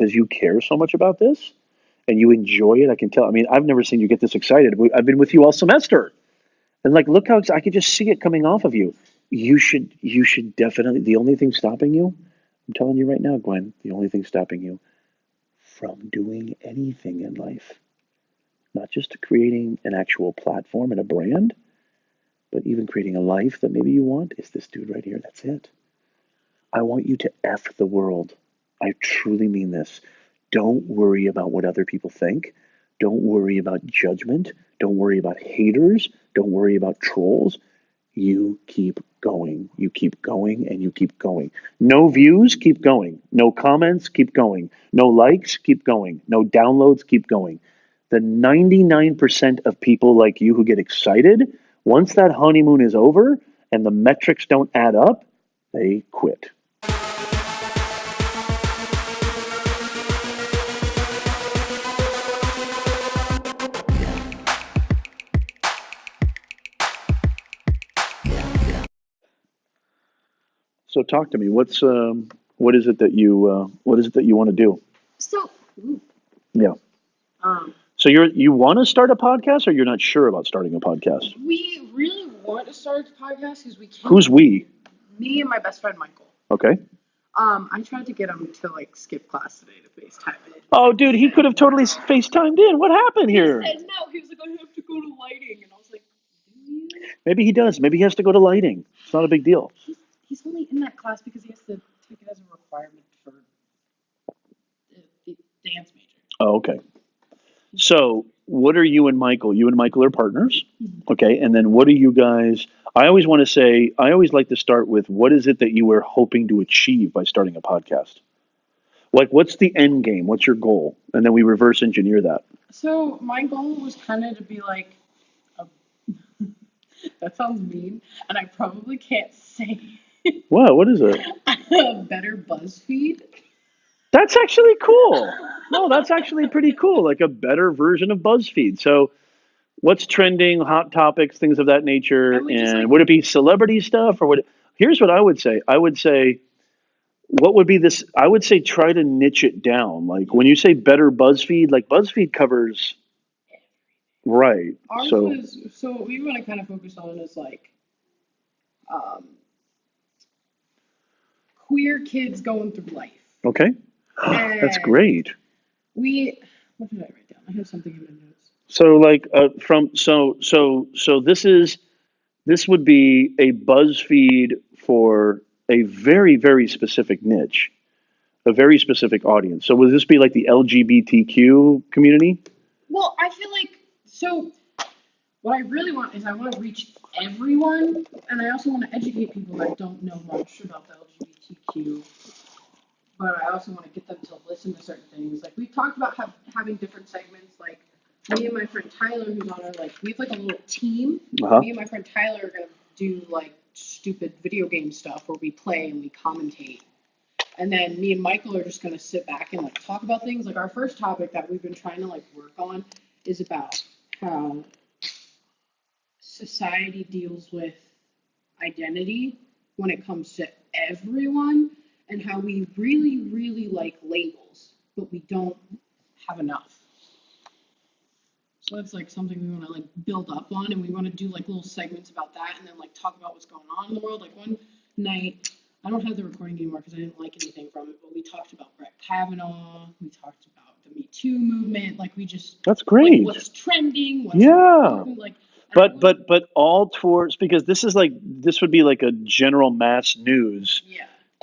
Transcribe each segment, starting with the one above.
because you care so much about this and you enjoy it. I can tell. I mean, I've never seen you get this excited. I've been with you all semester, and like, look how I could just see it coming off of you. You should definitely. The only thing stopping you, I'm telling you right now, Gwen, the only thing stopping you from doing anything in life, not just creating an actual platform and a brand, but even creating a life that maybe you want, is this dude right here. That's it. I want you to F the world. I truly mean this. Don't worry about what other people think. Don't worry about judgment. Don't worry about haters. Don't worry about trolls. You keep going. You keep going and you keep going. No views, keep going. No comments, keep going. No likes, keep going. No downloads, keep going. The 99% of people like you who get excited, once that honeymoon is over and the metrics don't add up, they quit. So talk to me. What is it that you want to do? So, Yeah. So you want to start a podcast, or you're not sure about starting a podcast? we really want to start a podcast because we can. Who's we? Me and my best friend Michael. Okay. I tried to get him to like skip class today to FaceTime in. Oh, dude, he could have totally FaceTimed in. What happened here? He said no. He was like, I have to go to lighting, and I was like, do you? Maybe he does. Maybe he has to go to lighting. It's not a big deal. He's only in that class because he has to take it as a requirement for the dance major. Oh, okay. So what are you and Michael? You and Michael are partners. Okay. And then what are you guys? I always like to start with, what is it that you were hoping to achieve by starting a podcast? Like, what's the end game? What's your goal? And then we reverse engineer that. So my goal was kind of to be like, that sounds mean, and I probably can't say Wow, what is it? a better BuzzFeed. That's actually cool. No, that's actually pretty cool. Like a better version of BuzzFeed. So what's trending, hot topics, things of that nature, and would it be celebrity stuff, or would it, here's what I would say. I would say, what would be this? I would say try to niche it down. Like when you say better BuzzFeed, like BuzzFeed covers, right? Ours is, so what we want to kind of focus on is like queer kids going through life. Okay, that's great. What did I write down? I have something in my notes. So like this would be a BuzzFeed for a very, very specific niche, a very specific audience. So would this be like the LGBTQ community? Well, I feel like, so what I really want is I want to reach everyone, and I also want to educate people that don't know much about the LGBTQ, but I also want to get them to listen to certain things. Like we've talked about having different segments, like me and my friend Tyler, who's on our, like, we have like a little team. Me and my friend Tyler are going to do like stupid video game stuff where we play and we commentate. And then me and Michael are just going to sit back and like talk about things. Like our first topic that we've been trying to like work on is about how society deals with identity when it comes to everyone, and how we really, really like labels, but we don't have enough. So that's like something we want to like build up on, and we want to do like little segments about that, and then like talk about what's going on in the world. Like one night, I don't have the recording anymore because I didn't like anything from it, but we talked about Brett Kavanaugh, we talked about the Me Too movement, like we just, that's great. Like, what's trending, what's important, like. But all towards, because this would be like a general mass news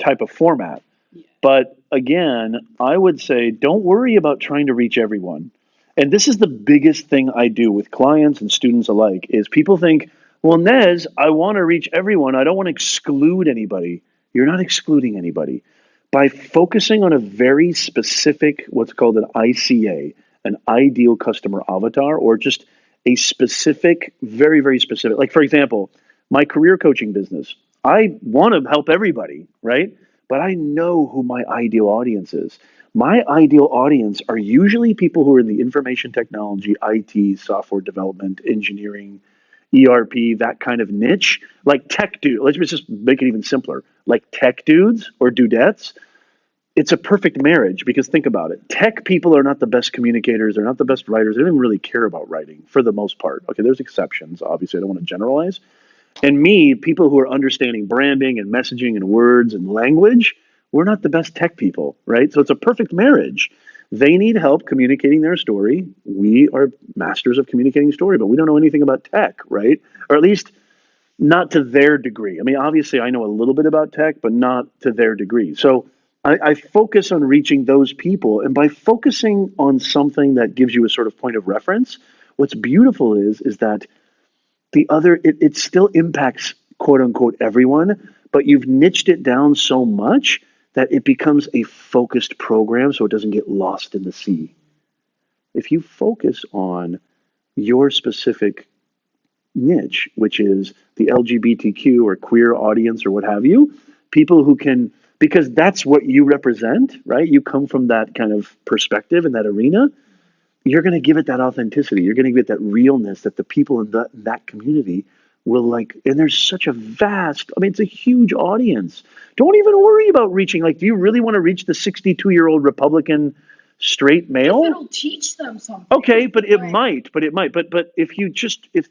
type of format. Yeah. But again, I would say don't worry about trying to reach everyone. And this is the biggest thing I do with clients and students alike, is people think, well, Nez, I want to reach everyone. I don't want to exclude anybody. You're not excluding anybody. By focusing on a very specific, what's called an ICA, an ideal customer avatar, or just a specific, very, very specific, like for example, my career coaching business, I want to help everybody, right? But I know who my ideal audience is. My ideal audience are usually people who are in the information technology, IT, software development, engineering, ERP, that kind of niche, like tech dude. Let's just make it even simpler. Like tech dudes or dudettes. it's a perfect marriage because think about it. Tech people are not the best communicators. They're not the best writers. They don't even really care about writing for the most part. Okay, there's exceptions. Obviously, I don't want to generalize. And me, people who are understanding branding and messaging and words and language, we're not the best tech people, right? So it's a perfect marriage. They need help communicating their story. We are masters of communicating story, but we don't know anything about tech, right? Or at least not to their degree. I mean, obviously, I know a little bit about tech, but not to their degree. So I focus on reaching those people. And by focusing on something that gives you a sort of point of reference, what's beautiful is that it still impacts quote unquote everyone, but you've niched it down so much that it becomes a focused program so it doesn't get lost in the sea. If you focus on your specific niche, which is the LGBTQ or queer audience or what have you, people who can, because that's what you represent, right? You come from that kind of perspective in that arena. You're going to give it that authenticity. You're going to give it that realness that the people in that community will like. And there's such a vast, I mean, it's a huge audience. Don't even worry about reaching. Like, do you really want to reach the 62-year-old Republican straight male? If it'll teach them something. Okay, but it might. But if you just, if,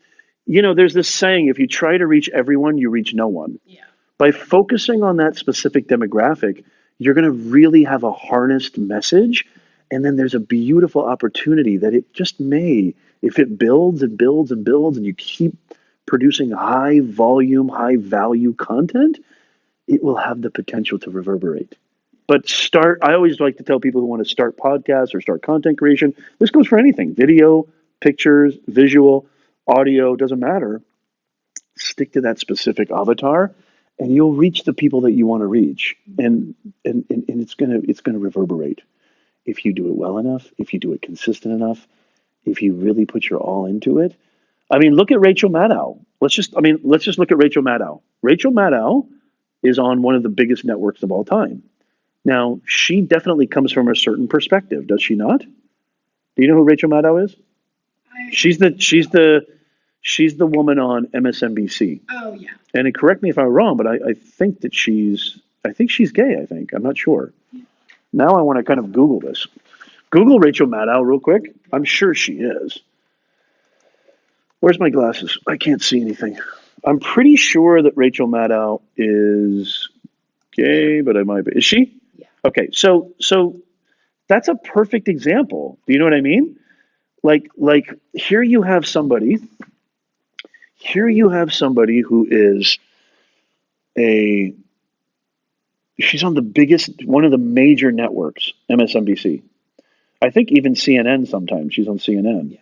there's this saying, if you try to reach everyone, you reach no one. Yeah. By focusing on that specific demographic, you're going to really have a harnessed message. And then there's a beautiful opportunity that it just may, if it builds and builds and builds and you keep producing high volume, high value content, it will have the potential to reverberate. But I always like to tell people who want to start podcasts or start content creation, this goes for anything: video, pictures, visual, audio, doesn't matter. Stick to that specific avatar and you'll reach the people that you want to reach. And it's gonna reverberate. If you do it well enough, if you do it consistent enough, if you really put your all into it. I mean, look at Rachel Maddow. Let's just look at Rachel Maddow. Rachel Maddow is on one of the biggest networks of all time. Now, she definitely comes from a certain perspective, does she not? Do you know who Rachel Maddow is? She's the woman on MSNBC. Oh yeah. And correct me if I'm wrong, but I think that she's gay. I think, I'm not sure. Yeah. Now I want to kind of Google this. Google Rachel Maddow real quick. I'm sure she is. Where's my glasses? I can't see anything. I'm pretty sure that Rachel Maddow is gay, but I might be. Is she? Yeah. Okay, so that's a perfect example. Do you know what I mean? Like here you have somebody who is she's on one of the major networks, MSNBC. I think even CNN sometimes. She's on CNN. Yeah.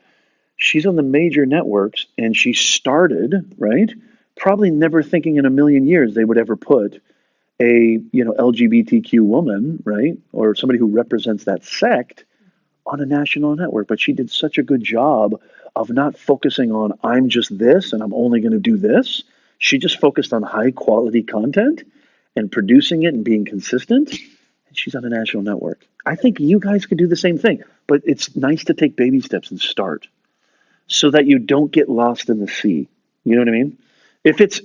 She's on the major networks, and she started, right? Probably never thinking in a million years they would ever put a LGBTQ woman, right, or somebody who represents that sect on a national network. But she did such a good job of not focusing on I'm just this and I'm only going to do this. She just focused on high quality content and producing it and being consistent. And she's on a national network. I think you guys could do the same thing, but it's nice to take baby steps and start so that you don't get lost in the sea. You know what I mean? If it's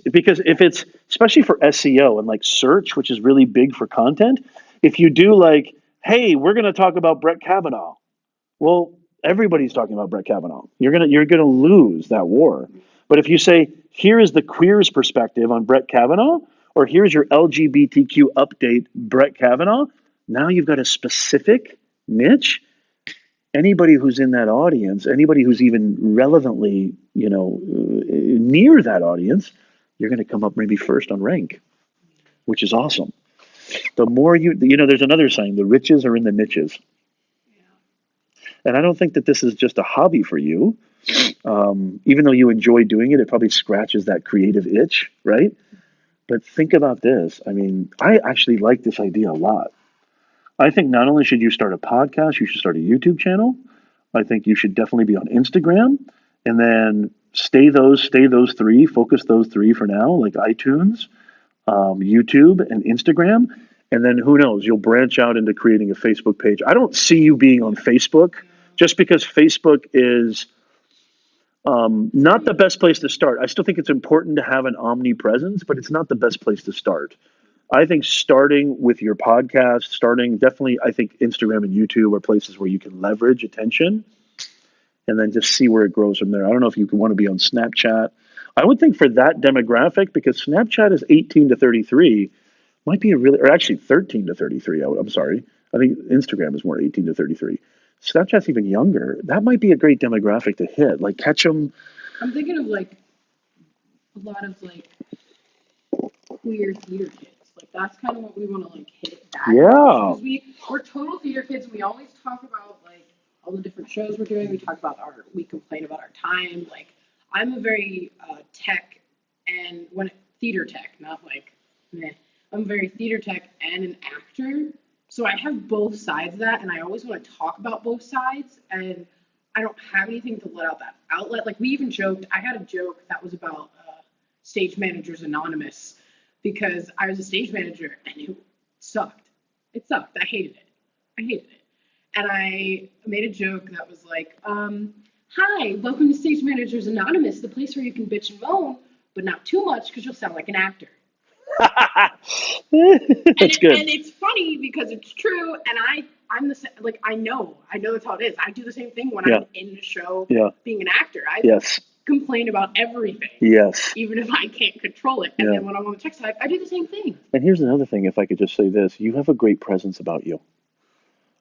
especially for SEO and like search, which is really big for content, if you do like, hey, we're going to talk about Brett Kavanaugh. Well, everybody's talking about Brett Kavanaugh. You're gonna lose that war. But if you say, here is the queer's perspective on Brett Kavanaugh, or here's your LGBTQ update, Brett Kavanaugh, now you've got a specific niche. Anybody who's in that audience, anybody who's even relevantly, near that audience, you're going to come up maybe first on rank, which is awesome. The more there's another saying, the riches are in the niches. And I don't think that this is just a hobby for you. Even though you enjoy doing it, it probably scratches that creative itch, right? But think about this. I mean, I actually like this idea a lot. I think not only should you start a podcast, you should start a YouTube channel. I think you should definitely be on Instagram, and then focus those three for now, like iTunes, YouTube, and Instagram. And then who knows, you'll branch out into creating a Facebook page. I don't see you being on Facebook just because Facebook is not the best place to start. I still think it's important to have an omnipresence, but it's not the best place to start. I think starting with your podcast, starting definitely, I think Instagram and YouTube are places where you can leverage attention and then just see where it grows from there. I don't know if you want to be on Snapchat. I would think for that demographic, because Snapchat is 18 to 33, might be a really, or actually 13 to 33. I'm sorry. I think Instagram is more 18 to 33. Snapchat's even younger. That might be a great demographic to hit. Like catch them. I'm thinking of like a lot of like queer theater kids. Like that's kind of what we want to like hit that Yeah. because we're total theater kids. We always talk about like all the different shows we're doing. We complain about our time. Like I'm a very tech and theater tech, not like meh. I'm very theater tech and an actor. So I have both sides of that, and I always want to talk about both sides. And I don't have anything to let out that outlet. Like we even joked. I had a joke that was about Stage Managers Anonymous because I was a stage manager and it sucked. It sucked. I hated it. I hated it. And I made a joke that was like, hi, welcome to Stage Managers Anonymous, the place where you can bitch and moan, but not too much because you'll sound like an actor. That's good. And it's funny because it's true, and I'm the like I know that's how it is. I do the same thing when I'm in the show, being an actor. I complain about everything, even if I can't control it. And then when I'm on the tech side, I do the same thing. And here's another thing, if I could just say this, you have a great presence about you.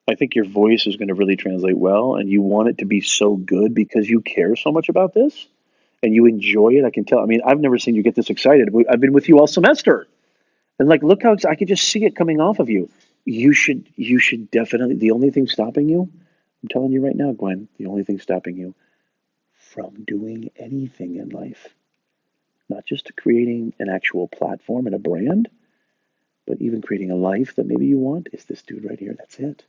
I think your voice is going to really translate well, and you want it to be so good because you care so much about this and you enjoy it. I can tell. I mean, I've never seen you get this excited. I've been with you all semester. And like, look how I could just see it coming off of you. You should definitely, the only thing stopping you, I'm telling you right now, Gwen, the only thing stopping you from doing anything in life, not just creating an actual platform and a brand, but even creating a life that maybe you want, is this dude right here. That's it.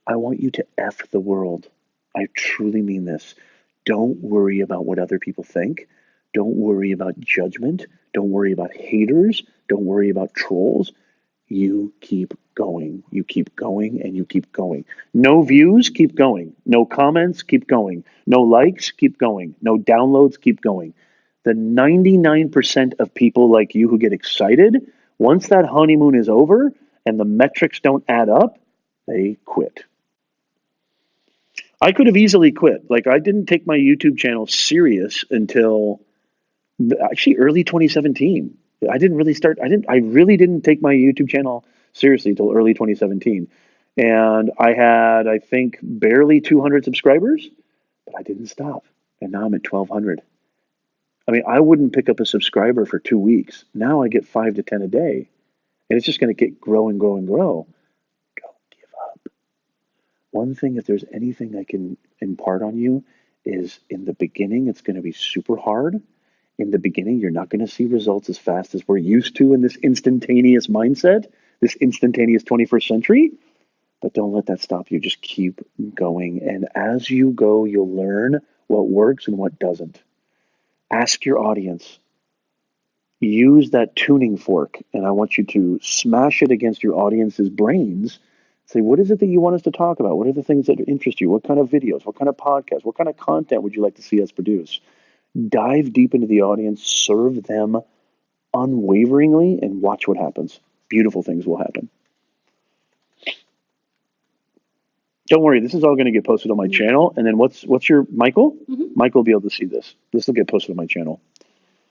I want you to F the world. I truly mean this. Don't worry about what other people think. Don't worry about judgment. Don't worry about haters. Don't worry about trolls. You keep going. You keep going and you keep going. No views, keep going. No comments, keep going. No likes, keep going. No downloads, keep going. The 99% of people like you who get excited, once that honeymoon is over and the metrics don't add up, they quit. I could have easily quit. Like I didn't take my YouTube channel serious until actually early 2017. I really didn't take my YouTube channel seriously until early 2017. And I had, I think, barely 200 subscribers, but I didn't stop. And now I'm at 1,200. I mean, I wouldn't pick up a subscriber for 2 weeks. Now I get 5 to 10 a day. And it's just going to get grow and grow and grow. Don't give up. One thing, if there's anything I can impart on you, is in the beginning, it's going to be super hard. In the beginning, you're not going to see results as fast as we're used to in this instantaneous mindset, this instantaneous 21st century. But don't let that stop you. Just keep going. And as you go, you'll learn what works and what doesn't. Ask your audience. Use that tuning fork, and I want you to smash it against your audience's brains. Say, what is it that you want us to talk about? What are the things that interest you? What kind of videos? What kind of podcasts? What kind of content would you like to see us produce? Dive deep into the audience, serve them unwaveringly, and watch what happens. Beautiful things will happen. Don't worry, this is all going to get posted on my channel. And then what's your Michael? Mm-hmm. Michael will be able to see this. This will get posted on my channel.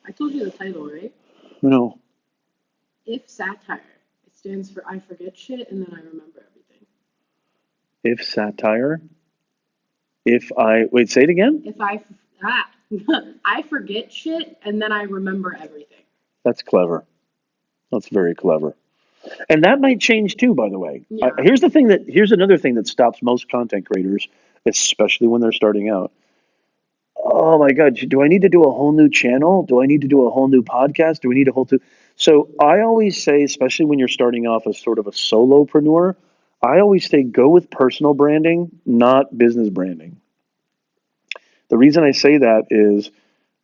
I told you the title, right? No. If satire. It stands for I forget shit and then I remember everything. If satire. Wait, say it again. I forget shit and then I remember everything. That's clever. That's very clever. And that might change too, by the way. Yeah. Here's another thing that stops most content creators, especially when they're starting out. Oh my God, do I need to do a whole new channel? Do I need to do a whole new podcast? Do we need a whole new? So I always say, especially when you're starting off as sort of a solopreneur, I always say go with personal branding, not business branding. The reason I say that is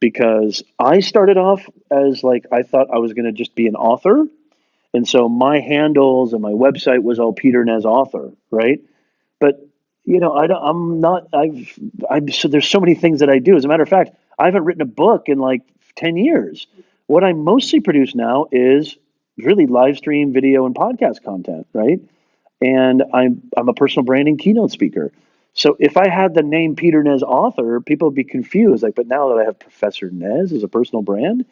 because I started off as like, I thought I was going to just be an author. And so my handles and my website was all Peter Nez author, right? But so there's so many things that I do. As a matter of fact, I haven't written a book in like 10 years. What I mostly produce now is really live stream video and podcast content, right? And I'm a personal branding keynote speaker. So if I had the name Peter Nez author, people would be confused. Like, but now that I have Professor Nez as a personal brand,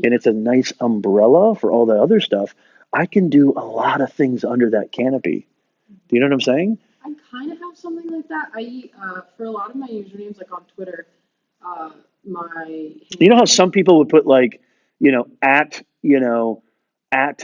and it's a nice umbrella for all the other stuff, I can do a lot of things under that canopy. Do you know what I'm saying? I kind of have something like that. For a lot of my usernames, like on Twitter, my You know how some people would put like, at, at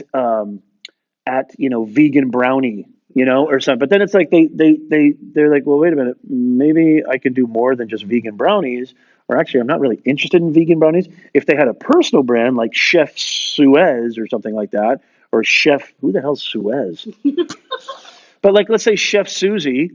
vegan brownie, or something. But then it's like they're like, well, wait a minute, maybe I could do more than just vegan brownies. Or actually, I'm not really interested in vegan brownies. If they had a personal brand like Chef Suez or something like that, or Chef, who the hell's Suez? But like, let's say Chef Susie,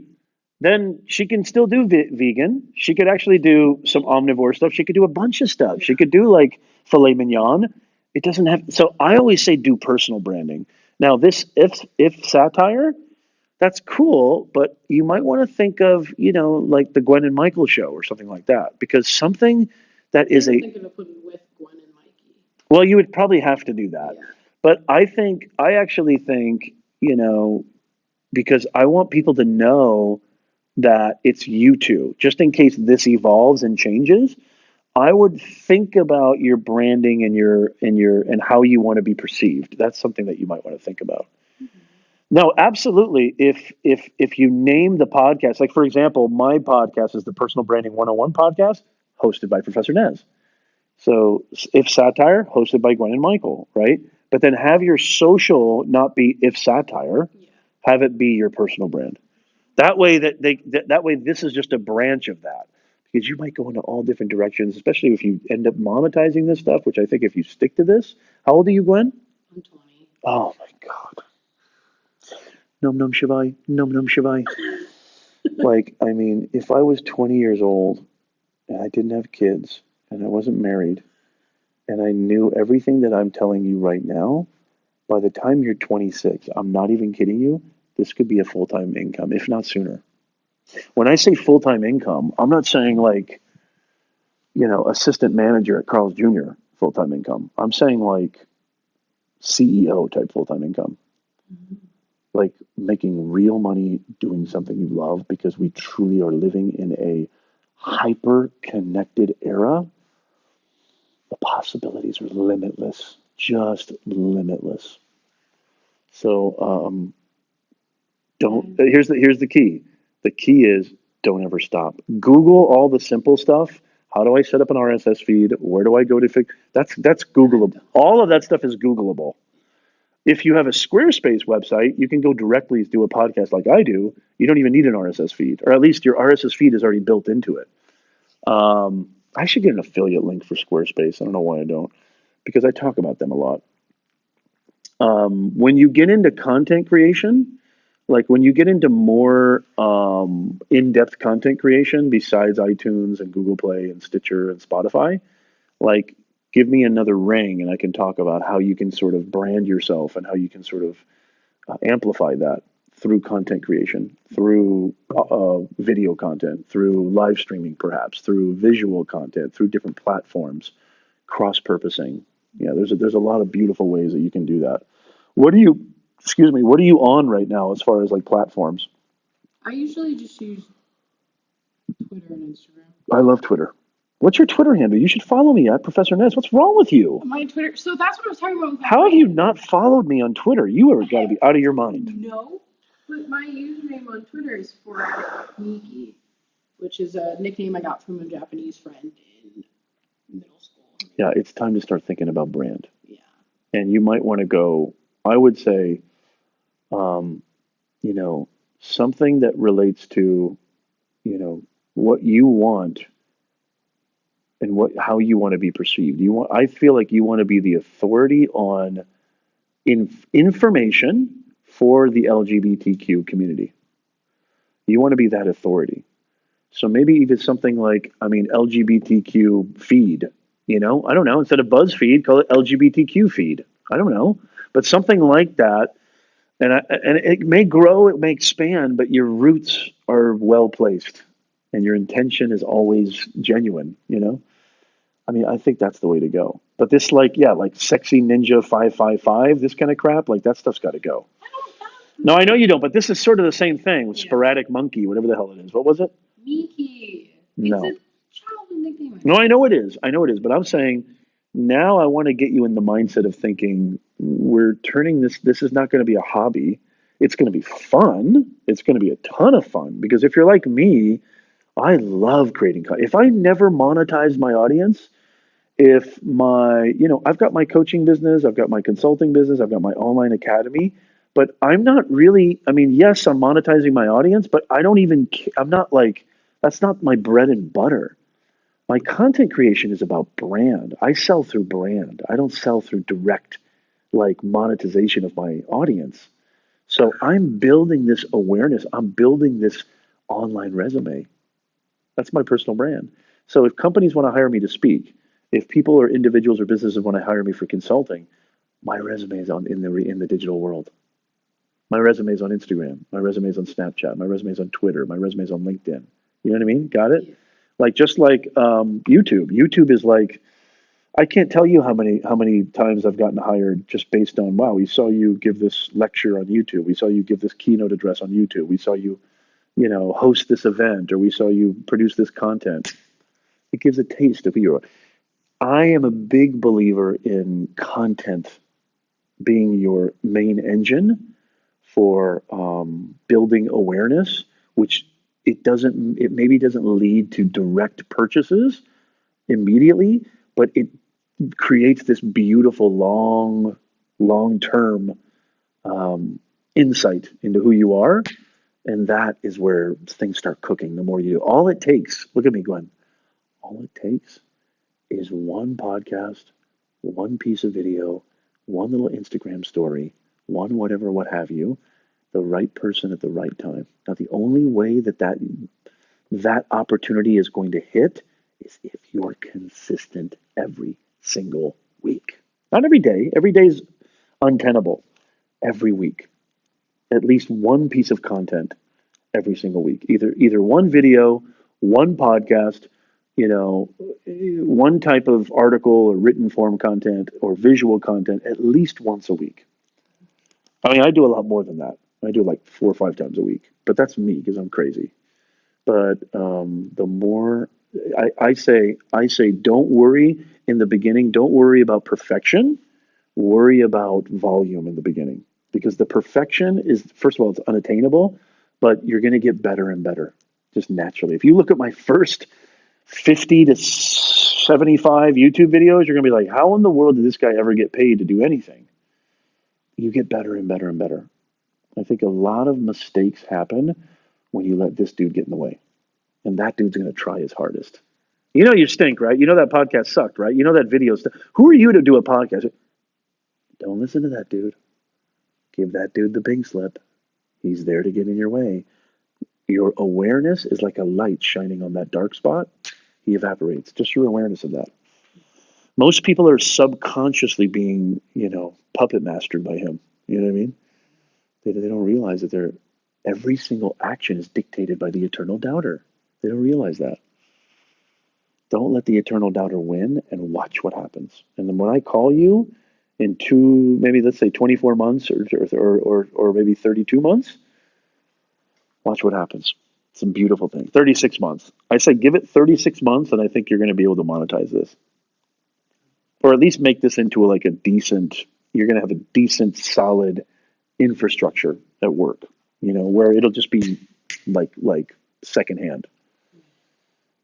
then she can still do vegan. She could actually do some omnivore stuff. She could do a bunch of stuff. She could do like filet mignon. It doesn't have. So I always say do personal branding. Now this if satire, that's cool, but you might want to think of like the Gwen and Michael show or something like that, because something that is I'm a thinking of putting with Gwen and Mikey. well, you would probably have to do that. Yeah. But I actually think because I want people to know that it's you two, just in case this evolves and changes. I would think about your branding and and how you want to be perceived. That's something that you might want to think about. Mm-hmm. No, absolutely. If you name the podcast, like for example, my podcast is the Personal Branding 101 podcast, hosted by Professor Nez. So if satire, hosted by Gwen and Michael, right? But then have your social not be if satire, Yeah. have it be your personal brand. That way that way this is just a branch of that. Because you might go into all different directions, especially if you end up monetizing this stuff, which I think if you stick to this, how old are you, Gwen? I'm 20. Oh my God. Num num shibai, num num shibai. Like, I mean, if I was 20 years old and I didn't have kids and I wasn't married and I knew everything that I'm telling you right now, by the time you're 26, I'm not even kidding you, this could be a full-time income, if not sooner. When I say full-time income, I'm not saying like, assistant manager at Carl's Jr. full-time income. I'm saying like CEO type full-time income. Mm-hmm. Like making real money doing something you love, because we truly are living in a hyper connected era. The possibilities are limitless, just limitless. So don't here's the key. The key is don't ever stop. Google all the simple stuff. How do I set up an RSS feed? Where do I go to fix? That's Googleable. All of that stuff is Googleable. If you have a Squarespace website, you can go directly do a podcast like I do. You don't even need an RSS feed, or at least your RSS feed is already built into it. I should get an affiliate link for Squarespace. I don't know why I don't, because I talk about them a lot. When you get into content creation, like when you get into more in-depth content creation besides iTunes and Google Play and Stitcher and Spotify, like give me another ring and I can talk about how you can sort of brand yourself and how you can sort of amplify that through content creation, through video content, through live streaming, perhaps through visual content, through different platforms, cross purposing. Yeah, there's a lot of beautiful ways that you can do that. What do you, excuse me, what are you on right now as far as like platforms? I usually just use Twitter and Instagram. I love Twitter. What's your Twitter handle? You should follow me at Professor Nez. What's wrong with you? My Twitter. So that's what I was talking about with my How have you brand. not followed me on Twitter? You have got to be out of your mind. No, but my username on Twitter is for Miki, which is a nickname I got from a Japanese friend in middle school. Yeah, it's time to start thinking about brand. Yeah. And you might want to go, I would say, something that relates to, what you want and how you want to be perceived. I feel like you want to be the authority on information for the LGBTQ community. You want to be that authority. So maybe even something like, LGBTQ feed, I don't know, instead of BuzzFeed, call it LGBTQ feed. I don't know, but something like that. And it may grow, it may expand, but your roots are well placed and your intention is always genuine. I mean, I think that's the way to go. But this, like, yeah, like sexy ninja 555, this kind of crap, like that stuff's got to go. I don't No, I know you don't, but this is sort of the same thing with Yeah. sporadic monkey, whatever the hell it is. What was it? Miki. No. It's a childhood nickname. No, I know it is. I know it is. But I'm saying now I want to get you in the mindset of thinking we're turning this is not going to be a hobby. It's going to be fun. It's going to be a ton of fun because if you're like me, I love creating content. If I never monetize my audience, if my, I've got my coaching business, I've got my consulting business, I've got my online academy, but I'm not really, I mean, yes, I'm monetizing my audience, but I don't even, I'm not like, that's not my bread and butter. My content creation is about brand. I sell through brand. I don't sell through direct like monetization of my audience. So I'm building this awareness. I'm building this online resume. That's my personal brand. So if companies want to hire me to speak, if people or individuals or businesses want to hire me for consulting, my resume is on in the digital world. My resume is on Instagram. My resume is on Snapchat. My resume is on Twitter. My resume is on LinkedIn. You know what I mean? Got it? Yeah. Like just like YouTube. YouTube is like I can't tell you how many times I've gotten hired just based on wow, we saw you give this lecture on YouTube. We saw you give this keynote address on YouTube. We saw you, host this event, or we saw you produce this content. It gives a taste of who you are. I am a big believer in content being your main engine for building awareness, which it maybe doesn't lead to direct purchases immediately, but it creates this beautiful long term insight into who you are, and that is where things start cooking. The more you do, all it takes. Look at me, Glenn. All it takes is one podcast, one piece of video, one little Instagram story, one whatever, what have you, the right person at the right time. Now, the only way that opportunity is going to hit is if you're consistent every single week. Not every day. Every day is untenable. Every week, at least one piece of content every single week. Either one video, one podcast, one type of article or written form content or visual content at least once a week. I mean, I do a lot more than that. I do like 4 or 5 times a week, but that's me because I'm crazy. But the more I say, don't worry in the beginning. Don't worry about perfection. Worry about volume in the beginning because the perfection is, first of all, it's unattainable, but you're going to get better and better just naturally. If you look at my first 50 to 75 YouTube videos, you're going to be like, how in the world did this guy ever get paid to do anything? You get better and better and better. I think a lot of mistakes happen when you let this dude get in the way. And that dude's going to try his hardest. You know you stink, right? You know that podcast sucked, right? You know that video stuff. Who are you to do a podcast? Don't listen to that dude. Give that dude the pink slip. He's there to get in your way. Your awareness is like a light shining on that dark spot. He evaporates. Just your awareness of that. Most people are subconsciously being, puppet mastered by him. You know what I mean? They don't realize that every single action is dictated by the eternal doubter. They don't realize that. Don't let the eternal doubter win and watch what happens. And then when I call you in maybe let's say 24 months or maybe 32 months, watch what happens. Some beautiful thing. 36 months. I say give it 36 months and I think you're going to be able to monetize this. Or at least make this into like you're going to have a decent, solid infrastructure at work, where it'll just be like secondhand.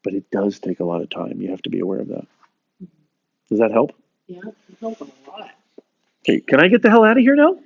But it does take a lot of time. You have to be aware of that. Does that help? Yeah, it helps a lot. Okay, can I get the hell out of here now?